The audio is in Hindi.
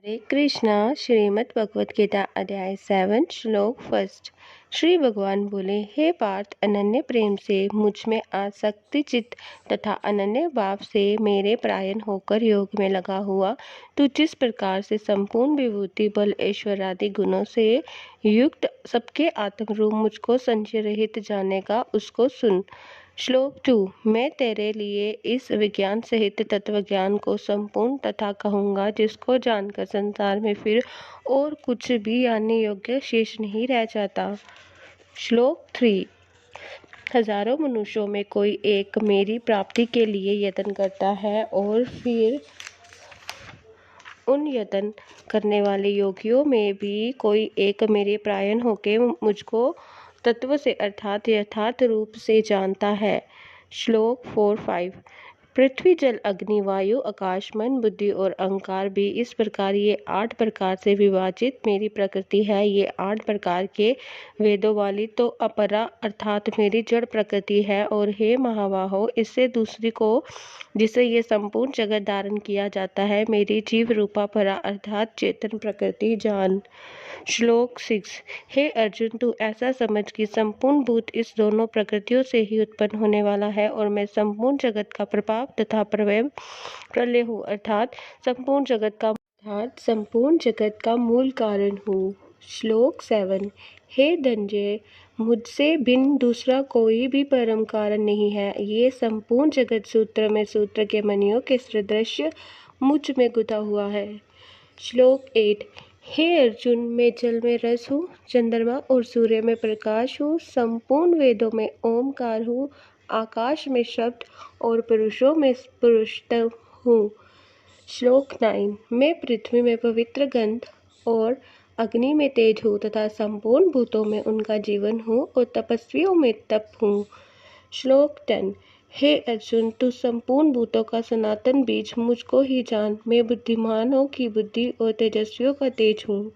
हरे कृष्णा। श्रीमद् भगवत गीता अध्याय 7 श्लोक 1। श्री भगवान बोले, हे पार्थ, अनन्य प्रेम से मुझ में आसक्ति चित्त तथा अनन्य भाव से मेरे परायण होकर योग में लगा हुआ तू जिस प्रकार से संपूर्ण विभूति बल ऐश्वर्यादि गुणों से युक्त सबके आत्मरूप मुझको संशय रहित जानेगा, उसको सुन। श्लोक 2। मैं तेरे लिए इस विज्ञान सहित तत्व ज्ञान को संपूर्ण तथा कहूँगा, जिसको जानकर संसार में फिर और कुछ भी जानने योग्य शेष नहीं रह जाता। श्लोक 3। हजारों मनुष्यों में कोई एक मेरी प्राप्ति के लिए यत्न करता है और फिर उन यत्न करने वाले योगियों में भी कोई एक मेरे परायण होके मुझको तत्व से अर्थात यथार्थ रूप से जानता है। श्लोक 4-5। पृथ्वी जल अग्नि वायु आकाश मन बुद्धि और अहंकार भी इस प्रकार ये 8 प्रकार से विभाजित मेरी प्रकृति है। ये 8 प्रकार के वेदों वाली तो अपरा अर्थात मेरी जड़ प्रकृति है, और हे महाबाहो, इससे दूसरी को जिसे ये संपूर्ण जगत धारण किया जाता है, मेरी जीव रूपा परा अर्थात चेतन प्रकृति जान। श्लोक 6। हे अर्जुन, तू ऐसा समझ कि संपूर्ण भूत इस दोनों प्रकृतियों से ही उत्पन्न होने वाला है, और मैं संपूर्ण जगत का प्रभाव तथा प्रलय हूँ, अर्थात संपूर्ण जगत का मूल कारण हूँ। श्लोक 7। हे धनंजय, मुझसे भिन्न दूसरा कोई भी परम कारण नहीं है। ये संपूर्ण जगत सूत्र में सूत्र के मणियों के सदृश मुझ में गुथा हुआ है। श्लोक 8। हे अर्जुन, मैं जल में रस हूँ, चंद्रमा और सूर्य में प्रकाश हूँ, संपूर्ण वेदों में ओमकार हूँ, आकाश में शब्द और पुरुषों में पुरुषत्व हूँ। श्लोक 9। मैं पृथ्वी में पवित्र गंध और अग्नि में तेज हूँ तथा संपूर्ण भूतों में उनका जीवन हूँ और तपस्वियों में तप हूँ। श्लोक 10। हे अर्जुन, तू संपूर्ण भूतों का सनातन बीज मुझको ही जान। मैं बुद्धिमानों की बुद्धि और तेजस्वियों का तेज हूँ।